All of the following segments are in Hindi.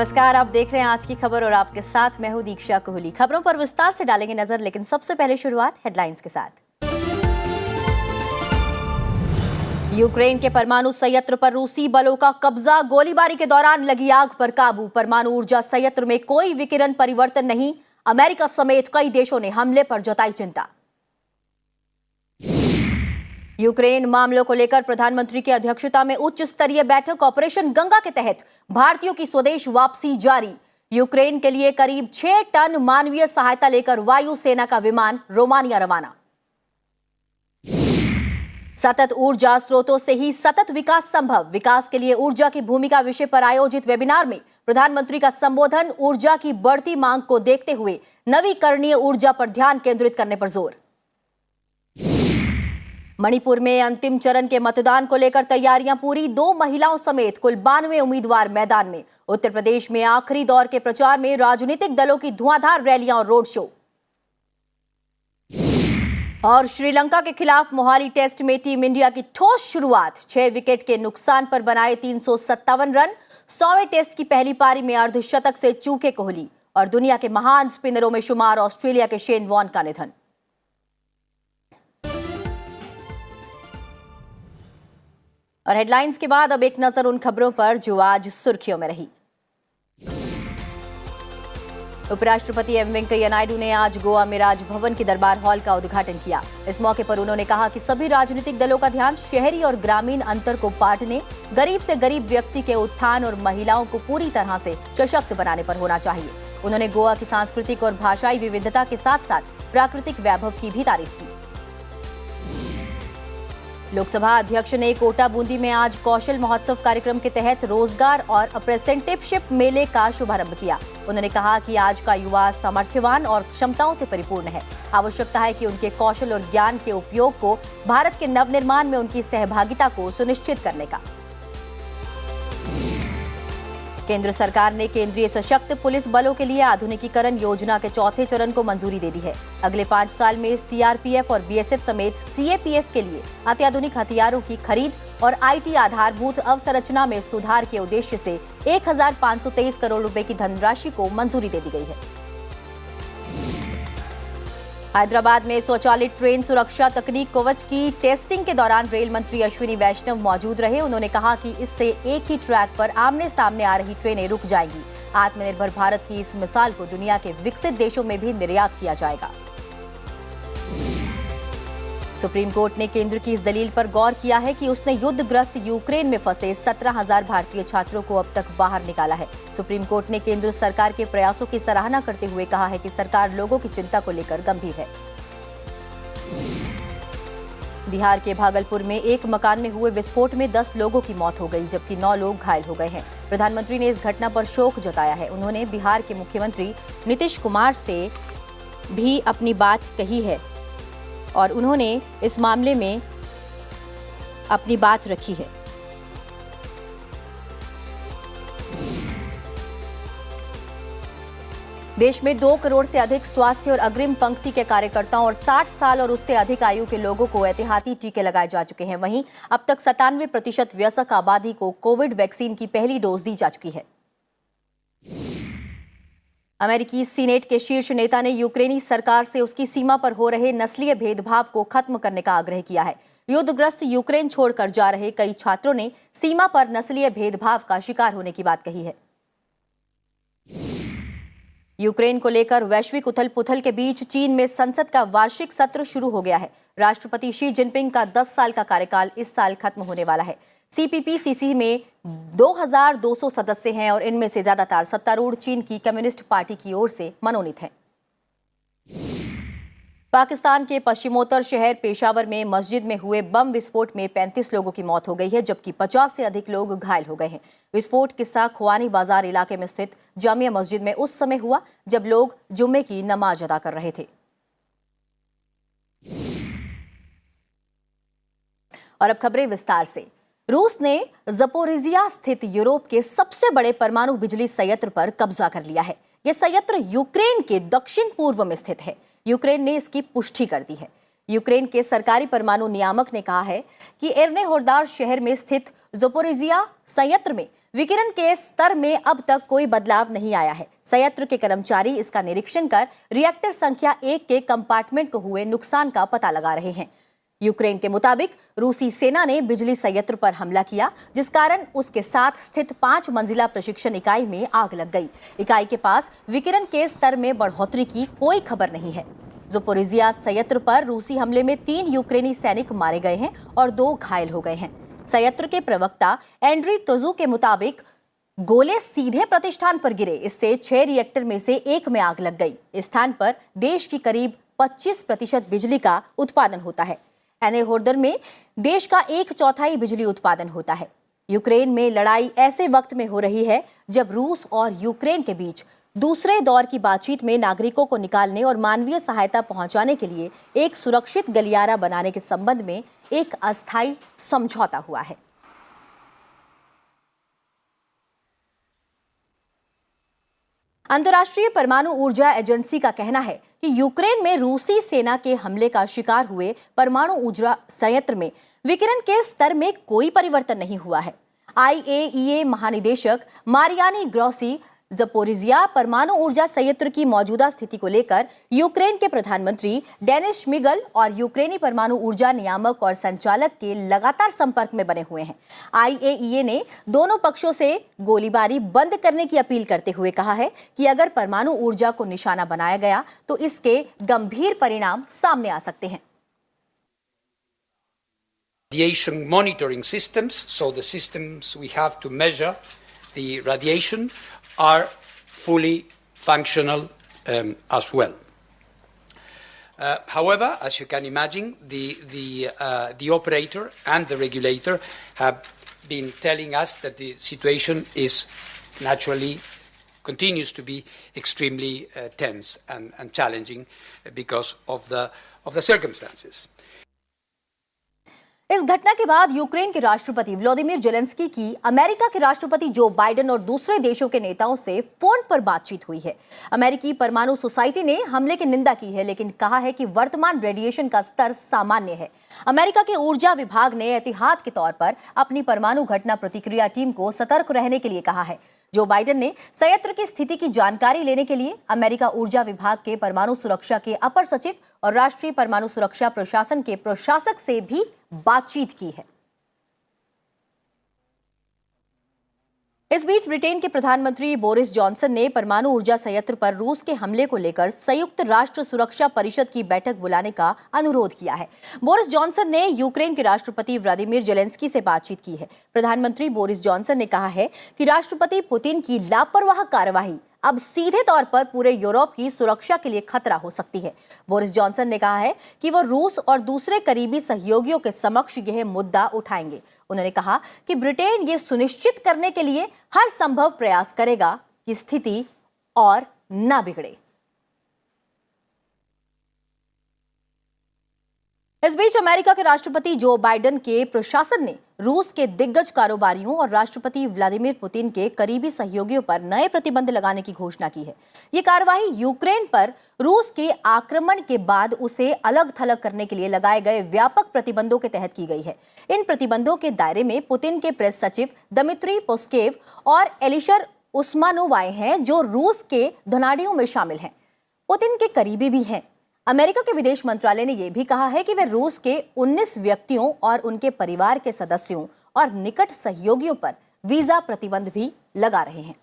नमस्कार, आप देख रहे हैं आज की खबर और आपके साथ मैं हूं दीक्षा कोहली। खबरों पर विस्तार से डालेंगे नजर, लेकिन सबसे पहले शुरुआत हेडलाइंस के साथ। यूक्रेन के परमाणु संयंत्र पर रूसी बलों का कब्जा, गोलीबारी के दौरान लगी आग पर काबू। परमाणु ऊर्जा संयंत्र में कोई विकिरण परिवर्तन नहीं, अमेरिका समेत कई देशों ने हमले पर जताई चिंता। यूक्रेन मामलों को लेकर प्रधानमंत्री की अध्यक्षता में उच्च स्तरीय बैठक। ऑपरेशन गंगा के तहत भारतीयों की स्वदेश वापसी जारी। यूक्रेन के लिए करीब 6 टन मानवीय सहायता लेकर वायुसेना का विमान रोमानिया रवाना। सतत ऊर्जा स्रोतों से ही सतत विकास संभव, विकास के लिए ऊर्जा की भूमिका विषय पर आयोजित वेबिनार में प्रधानमंत्री का संबोधन। ऊर्जा की बढ़ती मांग को देखते हुए नवीकरणीय ऊर्जा पर ध्यान केंद्रित करने पर जोर। मणिपुर में अंतिम चरण के मतदान को लेकर तैयारियां पूरी। 2 महिलाओं समेत कुल 92 उम्मीदवार मैदान में। उत्तर प्रदेश में आखिरी दौर के प्रचार में राजनीतिक दलों की धुआंधार रैलियां और रोड शो। और श्रीलंका के खिलाफ मोहाली टेस्ट में टीम इंडिया की ठोस शुरुआत। 6 विकेट के नुकसान पर बनाए 357 रन। 100वें टेस्ट की पहली पारी में अर्धशतक से चूके कोहली। और दुनिया के महान स्पिनरों में शुमार ऑस्ट्रेलिया के शेन वॉर्न का निधन। और हेडलाइंस के बाद अब एक नजर उन खबरों पर जो आज सुर्खियों में रही। उपराष्ट्रपति एम वेंकैया नायडू ने आज गोवा में राजभवन के दरबार हॉल का उद्घाटन किया। इस मौके पर उन्होंने कहा कि सभी राजनीतिक दलों का ध्यान शहरी और ग्रामीण अंतर को पाटने, गरीब से गरीब व्यक्ति के उत्थान और महिलाओं को पूरी तरह से सशक्त बनाने पर होना चाहिए। उन्होंने गोवा की सांस्कृतिक और भाषाई विविधता के साथ साथ प्राकृतिक वैभव की भी तारीफ की। लोकसभा अध्यक्ष ने कोटा बूंदी में आज कौशल महोत्सव कार्यक्रम के तहत रोजगार और अप्रेंटिसशिप मेले का शुभारंभ किया। उन्होंने कहा कि आज का युवा सामर्थ्यवान और क्षमताओं से परिपूर्ण है। आवश्यकता है कि उनके कौशल और ज्ञान के उपयोग को भारत के नवनिर्माण में उनकी सहभागिता को सुनिश्चित करने का। केंद्र सरकार ने केंद्रीय सशक्त पुलिस बलों के लिए आधुनिकीकरण योजना के 4थे चरण को मंजूरी दे दी है। अगले 5 साल में सीआरपीएफ और बीएसएफ समेत सीएपीएफ के लिए अत्याधुनिक हथियारों की खरीद और आईटी आधारभूत अवसंरचना में सुधार के उद्देश्य से 1523 करोड़ रुपए की धनराशि को मंजूरी दे दी गई है। हैदराबाद में स्वचालित ट्रेन सुरक्षा तकनीक कवच की टेस्टिंग के दौरान रेल मंत्री अश्विनी वैष्णव मौजूद रहे। उन्होंने कहा कि इससे एक ही ट्रैक पर आमने सामने आ रही ट्रेनें रुक जाएंगी। आत्मनिर्भर भारत की इस मिसाल को दुनिया के विकसित देशों में भी निर्यात किया जाएगा। सुप्रीम कोर्ट ने केंद्र की इस दलील पर गौर किया है कि उसने युद्धग्रस्त यूक्रेन में फंसे 17,000 भारतीय छात्रों को अब तक बाहर निकाला है। सुप्रीम कोर्ट ने केंद्र सरकार के प्रयासों की सराहना करते हुए कहा है कि सरकार लोगों की चिंता को लेकर गंभीर है। बिहार के भागलपुर में एक मकान में हुए विस्फोट में 10 लोगों की मौत हो गई, जबकि 9 लोग घायल हो गए हैं। प्रधानमंत्री ने इस घटना पर शोक जताया है। उन्होंने बिहार के मुख्यमंत्री नीतीश कुमार से भी अपनी बात कही है और उन्होंने इस मामले में अपनी बात रखी है। देश में 2 करोड़ से अधिक स्वास्थ्य और अग्रिम पंक्ति के कार्यकर्ताओं और 60 साल और उससे अधिक आयु के लोगों को एहतियाती टीके लगाए जा चुके हैं। वहीं अब तक 97% वयस्क आबादी को कोविड वैक्सीन की पहली डोज दी जा चुकी है। अमेरिकी सीनेट के शीर्ष नेता ने यूक्रेनी सरकार से उसकी सीमा पर हो रहे नस्लीय भेदभाव को खत्म करने का आग्रह किया है। युद्धग्रस्त यूक्रेन छोड़कर जा रहे कई छात्रों ने सीमा पर नस्लीय भेदभाव का शिकार होने की बात कही है। यूक्रेन को लेकर वैश्विक उथल-पुथल के बीच चीन में संसद का वार्षिक सत्र शुरू हो गया है। राष्ट्रपति शी जिनपिंग का 10 साल का कार्यकाल इस साल खत्म होने वाला है। सीपीपी-सीसी में 2200 सदस्य हैं और इनमें से ज्यादातर सत्तारूढ़ चीन की कम्युनिस्ट पार्टी की ओर से मनोनीत हैं। पाकिस्तान के पश्चिमोत्तर शहर पेशावर में मस्जिद में हुए बम विस्फोट में 35 लोगों की मौत हो गई है, जबकि 50 से अधिक लोग घायल हो गए हैं। विस्फोट किस्सा खुआनी बाजार इलाके में स्थित जामिया मस्जिद में उस समय हुआ जब लोग जुम्मे की नमाज अदा कर रहे थे। और अब खबरें विस्तार से। रूस ने ज़पोरिजिया स्थित यूरोप के सबसे बड़े परमाणु बिजली संयंत्र पर कब्जा कर लिया है। यह संयंत्र यूक्रेन के दक्षिण पूर्व में स्थित है। यूक्रेन ने इसकी पुष्टि कर दी है। यूक्रेन के सरकारी परमाणु नियामक ने कहा है कि एर्नेहोडार शहर में स्थित ज़पोरिजिया संयंत्र में विकिरण के स्तर में अब तक कोई बदलाव नहीं आया है। संयंत्र के कर्मचारी इसका निरीक्षण कर रिएक्टर संख्या 1 के कंपार्टमेंट को हुए नुकसान का पता लगा रहे हैं। यूक्रेन के मुताबिक रूसी सेना ने बिजली संयंत्र पर हमला किया, जिस कारण उसके साथ स्थित 5 मंजिला प्रशिक्षण इकाई में आग लग गई। इकाई के पास विकिरण के स्तर में बढ़ोतरी की कोई खबर नहीं है। ज़पोरिजिया संयंत्र पर रूसी हमले में 3 यूक्रेनी सैनिक मारे गए हैं और 2 घायल हो गए हैं। संयंत्र के प्रवक्ता एंड्री तोजू के मुताबिक गोले सीधे प्रतिष्ठान पर गिरे, इससे 6 रिएक्टर में से 1 में आग लग गई। इस स्थान पर देश की करीब 25% बिजली का उत्पादन होता है। एर्नेहोडार में देश का 1/4 बिजली उत्पादन होता है। यूक्रेन में लड़ाई ऐसे वक्त में हो रही है जब रूस और यूक्रेन के बीच दूसरे दौर की बातचीत में नागरिकों को निकालने और मानवीय सहायता पहुंचाने के लिए एक सुरक्षित गलियारा बनाने के संबंध में एक अस्थायी समझौता हुआ है। अंतर्राष्ट्रीय परमाणु ऊर्जा एजेंसी का कहना है कि यूक्रेन में रूसी सेना के हमले का शिकार हुए परमाणु ऊर्जा संयंत्र में विकिरण के स्तर में कोई परिवर्तन नहीं हुआ है। IAEA महानिदेशक मारियानी ग्रोसी ज़पोरिजिया परमाणु ऊर्जा संयंत्र की मौजूदा स्थिति को लेकर यूक्रेन के प्रधानमंत्री डेनिस श्मिगल और यूक्रेनी परमाणु ऊर्जा नियामक और संचालक के लगातार संपर्क में बने हुए हैं। IAEA ने दोनों पक्षों से गोलीबारी बंद करने की अपील करते हुए कहा है कि अगर परमाणु ऊर्जा को निशाना बनाया गया तो इसके गंभीर परिणाम सामने आ सकते हैं। Radiation monitoring systems, so the systems we have to measure the radiation, are fully functional as well. However, as you can imagine, the operator and the regulator have been telling us that the situation is naturally continues to be extremely tense and challenging because of the circumstances. इस घटना के बाद यूक्रेन के राष्ट्रपति व्लादिमीर जेलेंस्की की अमेरिका के राष्ट्रपति जो बाइडेन और दूसरे देशों के नेताओं से फोन पर बातचीत हुई है। अमेरिकी परमाणु सोसाइटी ने हमले की निंदा की है, लेकिन कहा है कि वर्तमान रेडिएशन का स्तर सामान्य है। अमेरिका के ऊर्जा विभाग ने एहतियात के तौर पर अपनी परमाणु घटना प्रतिक्रिया टीम को सतर्क रहने के लिए कहा है। जो बाइडेन ने संयंत्र की स्थिति की जानकारी लेने के लिए अमेरिका ऊर्जा विभाग के परमाणु सुरक्षा के अपर सचिव और राष्ट्रीय परमाणु सुरक्षा प्रशासन के प्रशासक से भी बातचीत की है। इस बीच ब्रिटेन के प्रधानमंत्री बोरिस जॉनसन ने परमाणु ऊर्जा संयंत्र पर रूस के हमले को लेकर संयुक्त राष्ट्र सुरक्षा परिषद की बैठक बुलाने का अनुरोध किया है। बोरिस जॉनसन ने यूक्रेन के राष्ट्रपति व्लादिमीर जेलेंस्की से बातचीत की है। प्रधानमंत्री बोरिस जॉनसन ने कहा है कि राष्ट्रपति पुतिन की लापरवाह कार्यवाही अब सीधे तौर पर पूरे यूरोप की सुरक्षा के लिए खतरा हो सकती है। बोरिस जॉनसन ने कहा है कि वो रूस और दूसरे करीबी सहयोगियों के समक्ष यह मुद्दा उठाएंगे। उन्होंने कहा कि ब्रिटेन ये सुनिश्चित करने के लिए हर संभव प्रयास करेगा कि स्थिति और न बिगड़े। इस बीच अमेरिका के राष्ट्रपति जो बाइडेन के प्रशासन ने रूस के दिग्गज कारोबारियों और राष्ट्रपति व्लादिमीर पुतिन के करीबी सहयोगियों पर नए प्रतिबंध लगाने की घोषणा की है। ये कार्रवाई यूक्रेन पर रूस के आक्रमण के बाद उसे अलग थलग करने के लिए लगाए गए व्यापक प्रतिबंधों के तहत की गई है। इन प्रतिबंधों के दायरे में पुतिन के प्रेस सचिव दमित्री पेस्कोव और एलिशर उस्मानोव आए हैं, जो रूस के धनाढ़ियों में शामिल हैं। पुतिन के करीबी भी हैं। अमेरिका के विदेश मंत्रालय ने यह भी कहा है कि वे रूस के 19 व्यक्तियों और उनके परिवार के सदस्यों और निकट सहयोगियों पर वीजा प्रतिबंध भी लगा रहे हैं।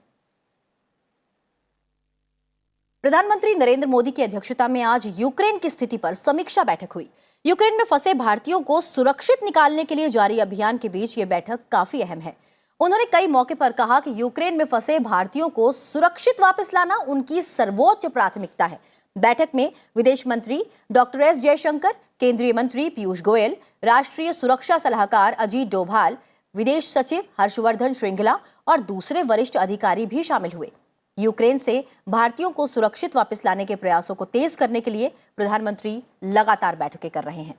प्रधानमंत्री नरेंद्र मोदी की अध्यक्षता में आज यूक्रेन की स्थिति पर समीक्षा बैठक हुई। यूक्रेन में फंसे भारतीयों को सुरक्षित निकालने के लिए जारी अभियान के बीच ये बैठक काफी अहम है। उन्होंने कई मौके पर कहा कि यूक्रेन में फंसे भारतीयों को सुरक्षित वापस लाना उनकी सर्वोच्च प्राथमिकता है। बैठक में विदेश मंत्री डॉक्टर एस जयशंकर, केंद्रीय मंत्री पीयूष गोयल, राष्ट्रीय सुरक्षा सलाहकार अजीत डोभाल, विदेश सचिव हर्षवर्धन श्रृंगला और दूसरे वरिष्ठ अधिकारी भी शामिल हुए। यूक्रेन से भारतीयों को सुरक्षित वापस लाने के प्रयासों को तेज करने के लिए प्रधानमंत्री लगातार बैठकें कर रहे हैं।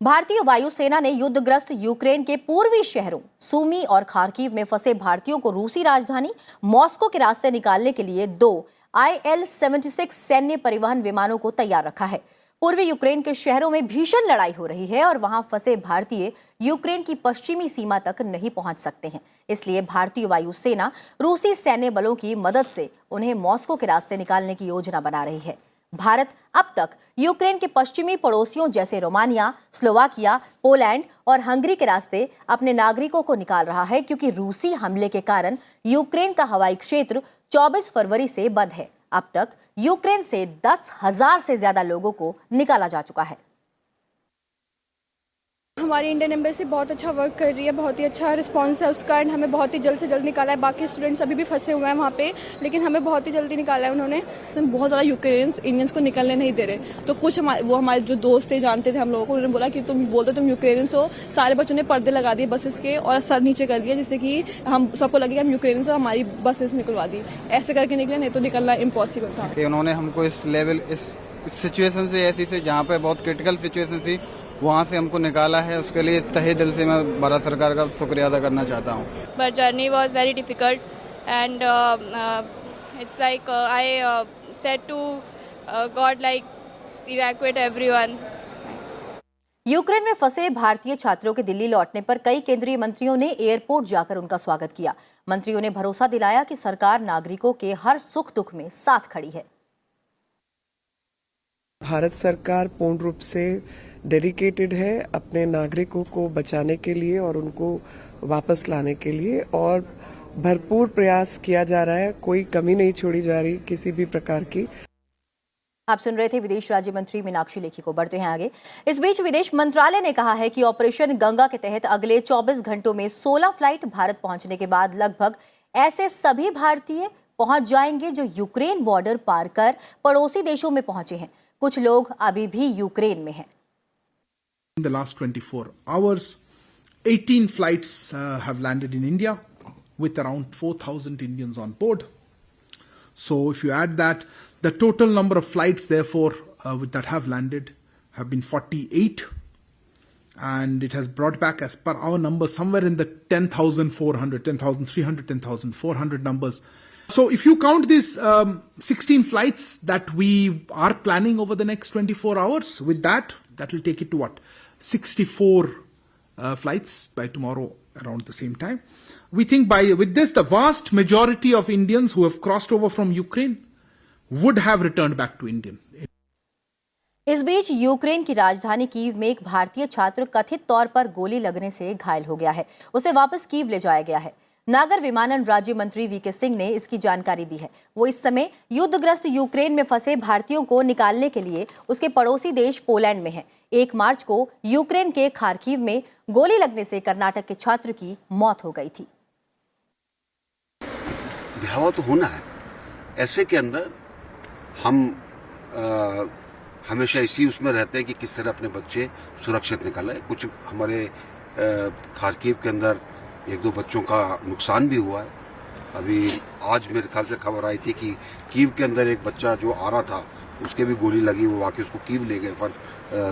भारतीय वायुसेना ने युद्धग्रस्त यूक्रेन के पूर्वी शहरों सूमी और खार्किव में फंसे भारतीयों को रूसी राजधानी मॉस्को के रास्ते निकालने के लिए 2 IL-76 सैन्य परिवहन विमानों को तैयार रखा है। पूर्वी यूक्रेन के शहरों में भीषण लड़ाई हो रही है और वहां फंसे भारतीय यूक्रेन की पश्चिमी सीमा तक नहीं पहुंच सकते हैं। इसलिए भारतीय वायुसेना रूसी सैन्य बलों की मदद से उन्हें मॉस्को के रास्ते निकालने की योजना बना रही है। भारत अब तक यूक्रेन के पश्चिमी पड़ोसियों जैसे रोमानिया, स्लोवाकिया, पोलैंड और हंगरी के रास्ते अपने नागरिकों को निकाल रहा है, क्योंकि रूसी हमले के कारण यूक्रेन का हवाई क्षेत्र 24 फरवरी से बंद है। अब तक यूक्रेन से 10,000 से ज्यादा लोगों को निकाला जा चुका है। हमारी इंडियन एम्बेसी बहुत अच्छा वर्क कर रही है, बहुत ही अच्छा रिस्पांस है, उस कारण हमें बहुत ही जल्द से जल्द निकाला है। बाकी स्टूडेंट्स अभी भी फंसे हुए हैं वहाँ पे, लेकिन हमें बहुत ही जल्दी निकाला है उन्होंने। बहुत ज़्यादा यूक्रेनियंस इंडियंस को निकलने नहीं दे रहे, तो कुछ हमारे जो दोस्त थे, जानते थे हम लोगों को, उन्होंने बोला कि तुम बोलते तुम यूक्रेनियंस हो। सारे बच्चों ने पर्दे लगा दिए बसेस के और सर नीचे कर दिया, जिससे कि हम सबको लगे हम यूक्रेनियंस हो, हमारी बसेस निकलवा दी। ऐसे करके निकले, नहीं तो निकलना इम्पॉसिबल था। उन्होंने हमको इस लेवल, इस सिचुएशन से, ऐसी से जहाँ पे बहुत क्रिटिकल सिचुएशन थी, वहाँ से हमको निकाला है। उसके लिए तहे दिल से मैं भारत सरकार का शुक्रिया अदा करना चाहता हूँ। But journey was very difficult and it's like I said to God like evacuate everyone. Ukraine में फंसे भारतीय छात्रों के दिल्ली लौटने पर कई केंद्रीय मंत्रियों ने एयरपोर्ट जाकर उनका स्वागत किया। मंत्रियों ने भरोसा दिलाया कि सरकार नागरिकों के हर सुख दुख में साथ खड़ी है। भारत सरकार पूर्ण रूप से डेडिकेटेड है अपने नागरिकों को बचाने के लिए और उनको वापस लाने के लिए, और भरपूर प्रयास किया जा रहा है। कोई कमी नहीं छोड़ी जा रही किसी भी प्रकार की। आप सुन रहे थे विदेश राज्य मंत्री मीनाक्षी लेखी को। बढ़ते हैं आगे। इस बीच विदेश मंत्रालय ने कहा है कि ऑपरेशन गंगा के तहत अगले 24 घंटों में 16 फ्लाइट भारत पहुंचने के बाद लगभग ऐसे सभी भारतीय पहुंच जाएंगे जो यूक्रेन बॉर्डर पार कर पड़ोसी देशों में पहुंचे हैं। कुछ लोग अभी भी यूक्रेन में हैं। In the last 24 hours, 18 flights have landed in India with around 4,000 Indians on board. So if you add that, the total number of flights therefore that have landed have been 48, and it has brought back, as per our numbers, somewhere in the 10,400, 10,300, 10,400 numbers. So if you count these 16 flights that we are planning over the next 24 hours, with that will take it to what? 64 flights by tomorrow around the same time. We think with this, the vast majority of Indians who have crossed over from Ukraine would have returned back to India. इस बीच यूक्रेन की राजधानी कीव में एक भारतीय छात्र कथित तौर पर गोली लगने से घायल हो गया है। उसे वापस कीव ले जाया गया है। नागर विमानन राज्य मंत्री वीके सिंह ने इसकी जानकारी दी है। वो इस समय युद्धग्रस्त यूक्रेन में फंसे भारतीयों को निकालने के लिए उसके पड़ोसी देश पोलैंड में है। 1 मार्च को यूक्रेन के खार्किव में गोली लगने से कर्नाटक के छात्र की मौत हो गई थी। भयावह तो होना है। ऐसे के अंदर हम हमेशा इसी उसमें रहते हैं कि किस तरह अपने बच्चे सुरक्षित निकालें। कुछ हमारे खार्किव के अंदर 1-2 बच्चों का नुकसान भी हुआ है। अभी आज मेरे ख्याल से खबर आई थी कि कीव के अंदर एक बच्चा जो आ रहा था, उसके भी गोली लगी, वो वाकई उसको कीव ले गए पर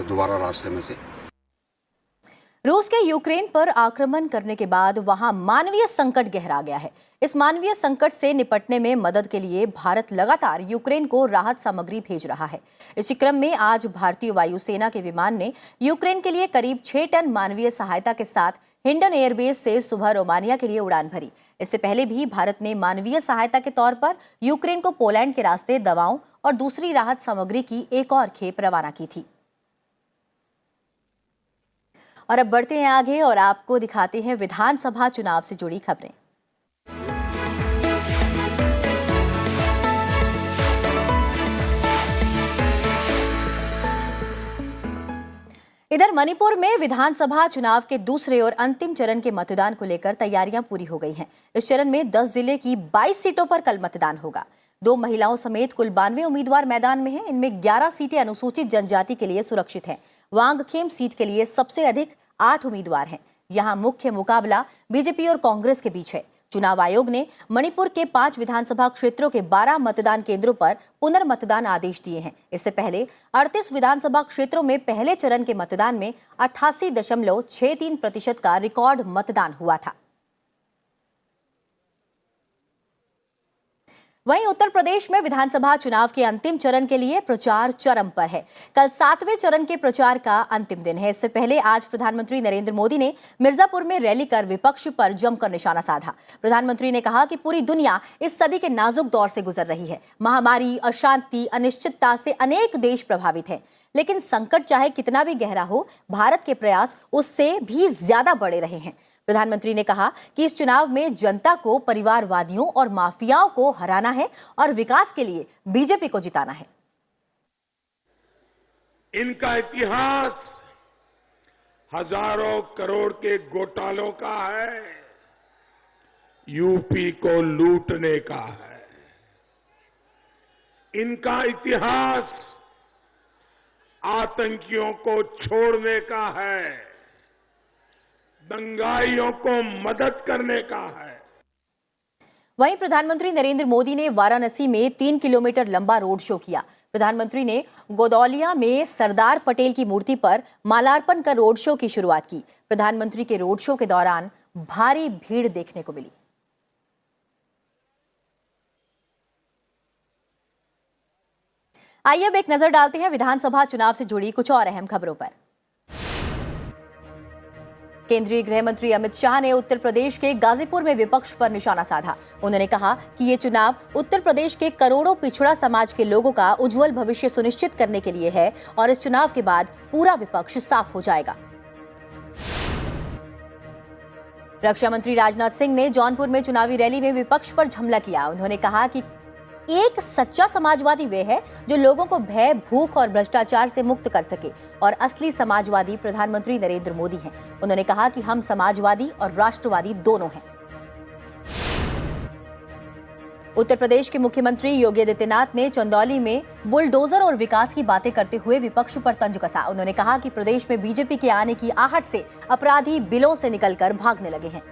दोबारा रास्ते में से। रूस के यूक्रेन पर आक्रमण करने के बाद वहां मानवीय संकट गहरा गया है। इस मानवीय संकट से निपटने में मदद के लिए भारत लगातार यूक्रेन को राहत सामग्री भेज रहा है। इसी क्रम में आज भारतीय वायुसेना के विमान ने यूक्रेन के लिए करीब 6 टन मानवीय सहायता के साथ हिंडन एयरबेस से सुबह रोमानिया के लिए उड़ान भरी। इससे पहले भी भारत ने मानवीय सहायता के तौर पर यूक्रेन को पोलैंड के रास्ते दवाओं और दूसरी राहत सामग्री की एक और खेप रवाना की थी। और अब बढ़ते हैं आगे और आपको दिखाते हैं विधानसभा चुनाव से जुड़ी खबरें। इधर मणिपुर में विधानसभा चुनाव के दूसरे और अंतिम चरण के मतदान को लेकर तैयारियां पूरी हो गई हैं। इस चरण में 10 जिले की 22 सीटों पर कल मतदान होगा। 2 महिलाओं समेत कुल 92 उम्मीदवार मैदान में हैं। इनमें 11 सीटें अनुसूचित जनजाति के लिए सुरक्षित हैं। वांगखेम सीट के लिए सबसे अधिक 8 उम्मीदवार हैं। यहाँ मुख्य मुकाबला बीजेपी और कांग्रेस के बीच है। चुनाव आयोग ने मणिपुर के 5 विधानसभा क्षेत्रों के 12 मतदान केंद्रों पर पुनर्मतदान आदेश दिए हैं। इससे पहले 38 विधानसभा क्षेत्रों में पहले चरण के मतदान में 88.63% का रिकॉर्ड मतदान हुआ था। वहीं उत्तर प्रदेश में विधानसभा चुनाव के अंतिम चरण के लिए प्रचार चरम पर है। कल 7वें चरण के प्रचार का अंतिम दिन है। इससे पहले आज प्रधानमंत्री नरेंद्र मोदी ने मिर्जापुर में रैली कर विपक्ष पर जमकर निशाना साधा। प्रधानमंत्री ने कहा कि पूरी दुनिया इस सदी के नाजुक दौर से गुजर रही है। महामारी, अशांति, अनिश्चितता से अनेक देश प्रभावित हैं, लेकिन संकट चाहे कितना भी गहरा हो, भारत के प्रयास उससे भी ज्यादा बड़े रहे हैं। प्रधानमंत्री ने कहा कि इस चुनाव में जनता को परिवारवादियों और माफियाओं को हराना है और विकास के लिए बीजेपी को जिताना है। इनका इतिहास हजारों करोड़ के घोटालों का है, यूपी को लूटने का है। इनका इतिहास आतंकियों को छोड़ने का है, दंगाइयों को मदद करने का है। वहीं प्रधानमंत्री नरेंद्र मोदी ने वाराणसी में 3 किलोमीटर लंबा रोड शो किया। प्रधानमंत्री ने गोदौलिया में सरदार पटेल की मूर्ति पर मालार्पण कर रोड शो की शुरुआत की। प्रधानमंत्री के रोड शो के दौरान भारी भीड़ देखने को मिली। आइए अब एक नजर डालते हैं विधानसभा चुनाव से जुड़ी कुछ और अहम खबरों पर। केंद्रीय गृह मंत्री अमित शाह ने उत्तर प्रदेश के गाजीपुर में विपक्ष पर निशाना साधा। उन्होंने कहा कि ये चुनाव उत्तर प्रदेश के करोड़ों पिछड़ा समाज के लोगों का उज्जवल भविष्य सुनिश्चित करने के लिए है और इस चुनाव के बाद पूरा विपक्ष साफ हो जाएगा। रक्षा मंत्री राजनाथ सिंह ने जौनपुर में चुनावी रैली में विपक्ष पर हमला किया। उन्होंने कहा कि एक सच्चा समाजवादी वे है जो लोगों को भय, भूख और भ्रष्टाचार से मुक्त कर सके और असली समाजवादी प्रधानमंत्री नरेंद्र मोदी हैं। उन्होंने कहा कि हम समाजवादी और राष्ट्रवादी दोनों हैं। उत्तर प्रदेश के मुख्यमंत्री योगी आदित्यनाथ ने चंदौली में बुलडोजर और विकास की बातें करते हुए विपक्ष पर तंज कसा। उन्होंने कहा कि प्रदेश में बीजेपी के आने की आहट से अपराधी बिलों से निकलकर भागने लगे हैं।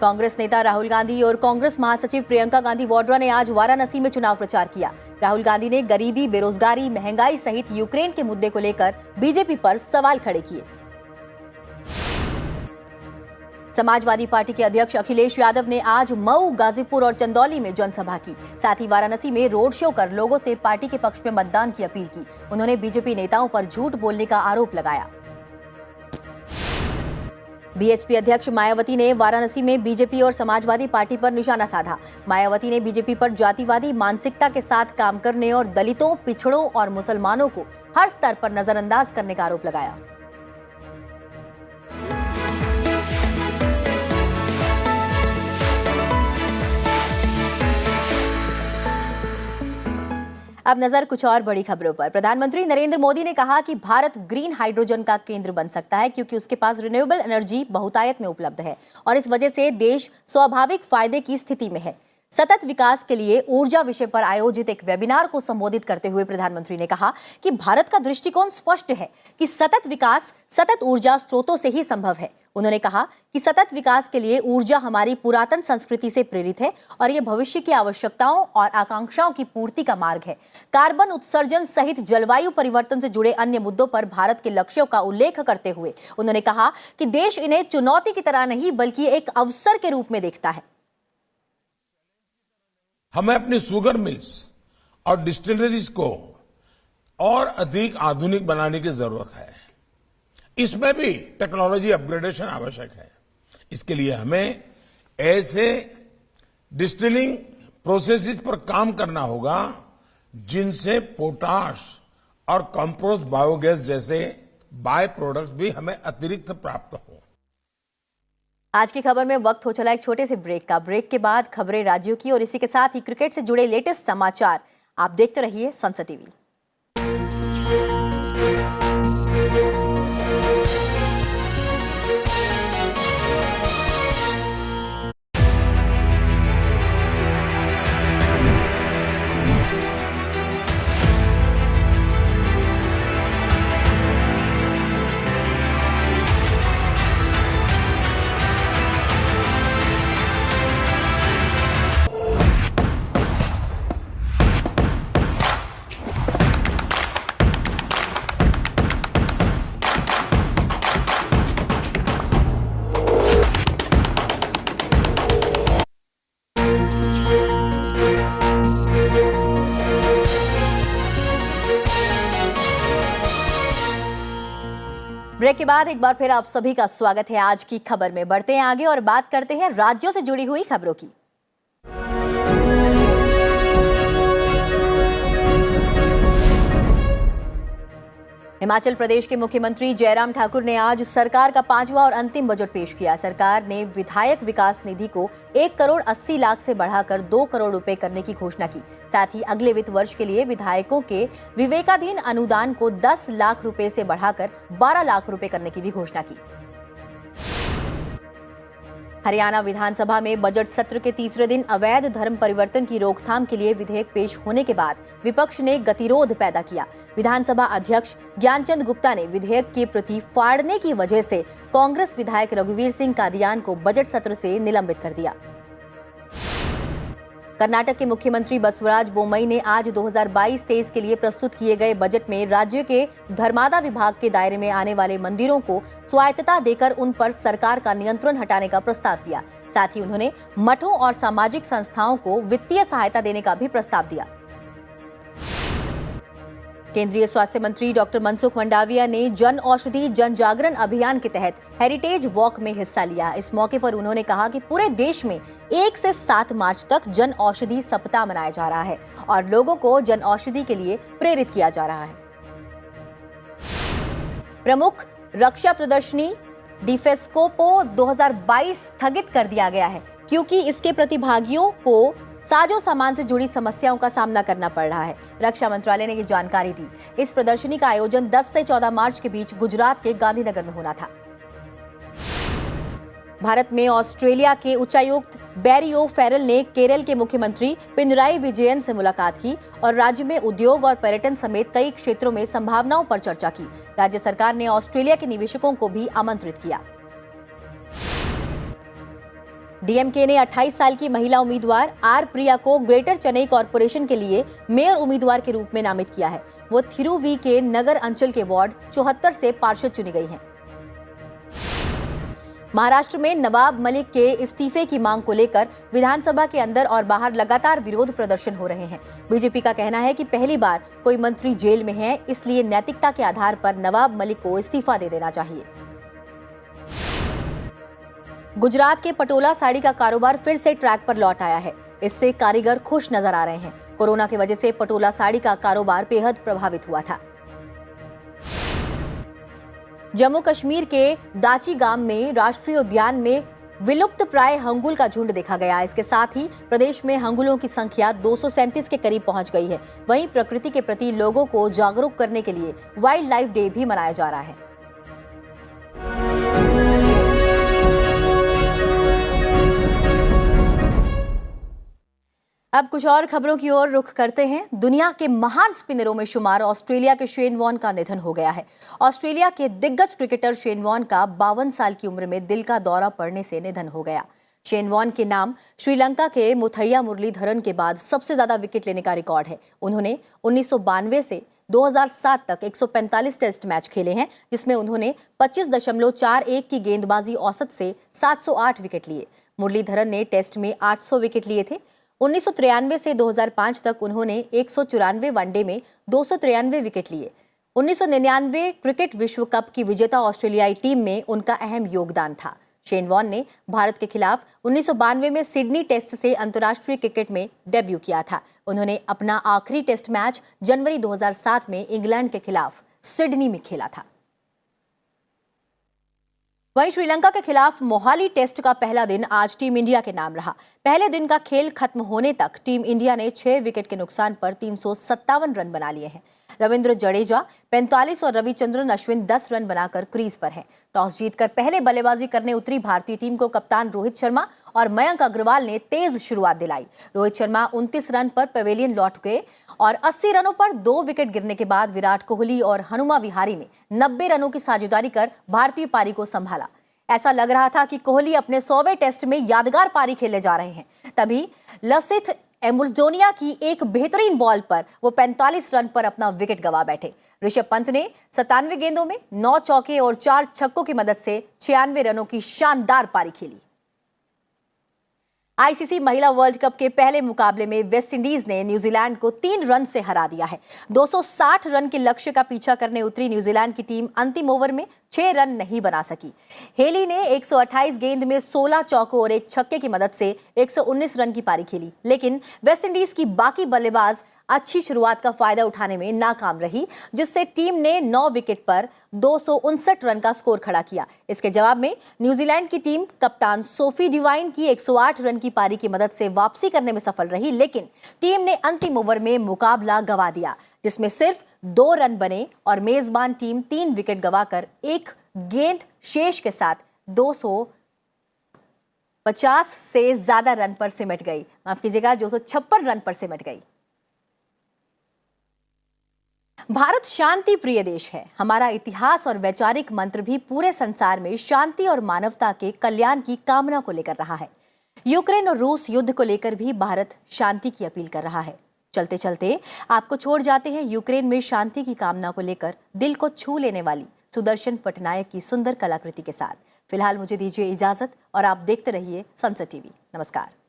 कांग्रेस नेता राहुल गांधी और कांग्रेस महासचिव प्रियंका गांधी वाड्रा ने आज वाराणसी में चुनाव प्रचार किया। राहुल गांधी ने गरीबी, बेरोजगारी, महंगाई सहित यूक्रेन के मुद्दे को लेकर बीजेपी पर सवाल खड़े किए। समाजवादी पार्टी के अध्यक्ष अखिलेश यादव ने आज मऊ, गाजीपुर और चंदौली में जनसभा की। साथ ही वाराणसी में रोड शो कर लोगों से पार्टी के पक्ष में मतदान की अपील की। उन्होंने बीजेपी नेताओं पर झूठ बोलने का आरोप लगाया। बीएसपी अध्यक्ष मायावती ने वाराणसी में बीजेपी और समाजवादी पार्टी पर निशाना साधा। मायावती ने बीजेपी पर जातिवादी मानसिकता के साथ काम करने और दलितों, पिछड़ों और मुसलमानों को हर स्तर पर नजरअंदाज करने का आरोप लगाया। अब नजर कुछ और बड़ी खबरों पर। प्रधानमंत्री नरेंद्र मोदी ने कहा कि भारत ग्रीन हाइड्रोजन का केंद्र बन सकता है क्योंकि उसके पास रिन्यूएबल एनर्जी बहुतायत में उपलब्ध है और इस वजह से देश स्वाभाविक फायदे की स्थिति में है। सतत विकास के लिए ऊर्जा विषय पर आयोजित एक वेबिनार को संबोधित करते हुए प्रधानमंत्री ने कहा कि भारत का दृष्टिकोण स्पष्ट है कि सतत विकास सतत ऊर्जा स्रोतों से ही संभव है। उन्होंने कहा कि सतत विकास के लिए ऊर्जा हमारी पुरातन संस्कृति से प्रेरित है और यह भविष्य की आवश्यकताओं और आकांक्षाओं की पूर्ति का मार्ग है। कार्बन उत्सर्जन सहित जलवायु परिवर्तन से जुड़े अन्य मुद्दों पर भारत के लक्ष्यों का उल्लेख करते हुए उन्होंने कहा कि देश इन्हें चुनौती की तरह नहीं बल्कि एक अवसर के रूप में देखता है। हमें अपनी शुगर मिल्स और डिस्टिलरीज को और अधिक आधुनिक बनाने की जरूरत है। इसमें भी टेक्नोलॉजी अपग्रेडेशन आवश्यक है। इसके लिए हमें ऐसे डिस्टिलिंग प्रोसेसेस पर काम करना होगा जिनसे पोटाश और कंपोस्ट बायोगैस जैसे बाय प्रोडक्ट्स भी हमें अतिरिक्त प्राप्त हो। आज की खबर में वक्त हो चला एक छोटे से ब्रेक का। ब्रेक के बाद खबरें राज्यों की और इसी के साथ ही क्रिकेट से जुड़े लेटेस्ट समाचार। आप देखते रहिए संसद टीवी। ब्रेक के बाद एक बार फिर आप सभी का स्वागत है। आज की खबर में बढ़ते हैं आगे और बात करते हैं राज्यों से जुड़ी हुई खबरों की। हिमाचल प्रदेश के मुख्यमंत्री जयराम ठाकुर ने आज सरकार का 5वां और अंतिम बजट पेश किया। सरकार ने विधायक विकास निधि को 1 करोड़ 80 लाख से बढ़ाकर 2 करोड़ रुपए करने की घोषणा की। साथ ही अगले वित्त वर्ष के लिए विधायकों के विवेकाधीन अनुदान को 10 लाख रुपए से बढ़ाकर 12 लाख रुपए करने की भी घोषणा की। हरियाणा विधानसभा में बजट सत्र के तीसरे दिन अवैध धर्म परिवर्तन की रोकथाम के लिए विधेयक पेश होने के बाद विपक्ष ने गतिरोध पैदा किया। विधानसभा अध्यक्ष ज्ञानचंद गुप्ता ने विधेयक की प्रति फाड़ने की वजह से कांग्रेस विधायक रघुवीर सिंह कादियान को बजट सत्र से निलंबित कर दिया। कर्नाटक के मुख्यमंत्री बसवराज बोम्मई ने आज 2022-23 के लिए प्रस्तुत किए गए बजट में राज्य के धर्मादा विभाग के दायरे में आने वाले मंदिरों को स्वायत्तता देकर उन पर सरकार का नियंत्रण हटाने का प्रस्ताव किया। साथ ही उन्होंने मठों और सामाजिक संस्थाओं को वित्तीय सहायता देने का भी प्रस्ताव दिया। केंद्रीय स्वास्थ्य मंत्री डॉक्टर मनसुख मंडाविया ने जन औषधि जन जागरण अभियान के तहत हेरिटेज वॉक में हिस्सा लिया। इस मौके पर उन्होंने कहा कि पूरे देश में 1 से 7 मार्च तक जन औषधि सप्ताह मनाया जा रहा है और लोगों को जन औषधि के लिए प्रेरित किया जा रहा है। प्रमुख रक्षा प्रदर्शनी डिफेस्कोपो 2022 स्थगित कर दिया गया है क्योंकि इसके प्रतिभागियों को साजो सामान से जुड़ी समस्याओं का सामना करना पड़ रहा है। रक्षा मंत्रालय ने ये जानकारी दी। इस प्रदर्शनी का आयोजन 10 से 14 मार्च के बीच गुजरात के गांधीनगर में होना था। भारत में ऑस्ट्रेलिया के उच्चायुक्त बैरी ओ फेरल ने केरल के मुख्यमंत्री पिनराई विजयन से मुलाकात की और राज्य में उद्योग और पर्यटन समेत कई क्षेत्रों में संभावनाओं पर चर्चा की। राज्य सरकार ने ऑस्ट्रेलिया के निवेशकों को भी आमंत्रित किया। डीएमके ने 28 साल की महिला उम्मीदवार आर प्रिया को ग्रेटर चेन्नई कॉर्पोरेशन के लिए मेयर उम्मीदवार के रूप में नामित किया है। वो थिरुवी के नगर अंचल के वार्ड 74 से पार्षद चुनी गई हैं। महाराष्ट्र में नवाब मलिक के इस्तीफे की मांग को लेकर विधानसभा के अंदर और बाहर लगातार विरोध प्रदर्शन हो रहे हैं। बीजेपी का कहना है कि पहली बार कोई मंत्री जेल में है, इसलिए नैतिकता के आधार पर नवाब मलिक को इस्तीफा दे देना चाहिए। गुजरात के पटोला साड़ी का कारोबार फिर से ट्रैक पर लौट आया है। इससे कारीगर खुश नजर आ रहे हैं। कोरोना की वजह से पटोला साड़ी का कारोबार बेहद प्रभावित हुआ था। जम्मू कश्मीर के दाची गांव में राष्ट्रीय उद्यान में विलुप्त प्राय हंगुल का झुंड देखा गया। इसके साथ ही प्रदेश में हंगुलों की संख्या 237 के करीब पहुंच गई है। वहीं प्रकृति के प्रति लोगों को जागरूक करने के लिए वाइल्ड लाइफ डे भी मनाया जा रहा है। अब कुछ और खबरों की ओर रुख करते हैं। दुनिया के महान स्पिनरों में शुमार ऑस्ट्रेलिया के शेन वॉर्न का निधन हो गया है। ऑस्ट्रेलिया के दिग्गज क्रिकेटर शेन वॉर्न का 52 साल की उम्र में दिल का दौरा पड़ने से निधन हो गया। शेन वॉर्न के नाम श्रीलंका के मुथैया मुरलीधरन के बाद सबसे ज्यादा विकेट लेने का रिकॉर्ड है। उन्होंने 1992 से 2007 तक 145 टेस्ट मैच खेले हैं, जिसमें उन्होंने 25.41 की गेंदबाजी औसत से 708 विकेट लिए। मुरलीधरन ने टेस्ट में 800 विकेट लिए थे। 1993 से 2005 तक उन्होंने 194 वनडे में 293 विकेट लिए। 1999 क्रिकेट विश्व कप की विजेता ऑस्ट्रेलियाई टीम में उनका अहम योगदान था। शेन वॉर्न ने भारत के खिलाफ 1992 में सिडनी टेस्ट से अंतर्राष्ट्रीय क्रिकेट में डेब्यू किया था। उन्होंने अपना आखिरी टेस्ट मैच जनवरी 2007 में इंग्लैंड के खिलाफ सिडनी में खेला था। वहीं श्रीलंका के खिलाफ मोहाली टेस्ट का पहला दिन आज टीम इंडिया के नाम रहा। पहले दिन का खेल खत्म होने तक टीम इंडिया ने 6 विकेट के नुकसान पर 357 रन बना लिए हैं। रविंद्र जडेजा 45 और रविचंद्रन अश्विन 10 रन बनाकर क्रीज पर हैं। टॉस जीतकर पहले बल्लेबाजी करने उतरी भारतीय टीम को कप्तान रोहित शर्मा और मयंक अग्रवाल ने तेज शुरुआत दिलाई। रोहित शर्मा 29 रन पर पवेलियन लौट गए और 80 रनों पर 2 विकेट गिरने के बाद विराट कोहली और हनुमा विहारी ने 90 रनों की साझेदारी कर भारतीय पारी को संभाला। ऐसा लग रहा था कि कोहली अपने 100वें टेस्ट में यादगार पारी खेलने जा रहे हैं। तभी लसिथ एमुल्डोनिया की एक बेहतरीन बॉल पर वो 45 रन पर अपना विकेट गंवा बैठे। ऋषभ पंत ने 97 गेंदों में 9 चौके और 4 छक्कों की मदद से 96 रनों की शानदार पारी खेली। आईसीसी महिला वर्ल्ड कप के पहले मुकाबले में वेस्टइंडीज ने न्यूजीलैंड को 3 रन से हरा दिया है। 260 रन के लक्ष्य का पीछा करने उतरी न्यूजीलैंड की टीम अंतिम ओवर में 6 रन नहीं बना सकी। हेली ने 128 गेंद में 16 चौकों और 1 छक्के की मदद से 119 रन की पारी खेली, लेकिन वेस्टइंडीज की बाकी बल्लेबाज अच्छी शुरुआत का फायदा उठाने में नाकाम रही, जिससे टीम ने 9 विकेट पर 259 रन का स्कोर खड़ा किया। इसके जवाब में न्यूजीलैंड की टीम कप्तान सोफी डिवाइन की 108 रन की पारी की मदद से वापसी करने में सफल रही, लेकिन टीम ने अंतिम ओवर में मुकाबला गंवा दिया, जिसमें सिर्फ 2 रन बने और मेजबान टीम 3 विकेट गंवाकर 1 गेंद शेष के साथ 250 से ज्यादा रन पर सिमट गई। माफ कीजिएगा, 256 रन पर सिमट गई। भारत शांति प्रिय देश है। हमारा इतिहास और वैचारिक मंत्र भी पूरे संसार में शांति और मानवता के कल्याण की कामना को लेकर रहा है। यूक्रेन और रूस युद्ध को लेकर भी भारत शांति की अपील कर रहा है। चलते चलते आपको छोड़ जाते हैं यूक्रेन में शांति की कामना को लेकर दिल को छू लेने वाली सुदर्शन पटनायक की सुंदर कलाकृति के साथ। फिलहाल मुझे दीजिए इजाजत और आप देखते रहिए संसद टीवी। नमस्कार।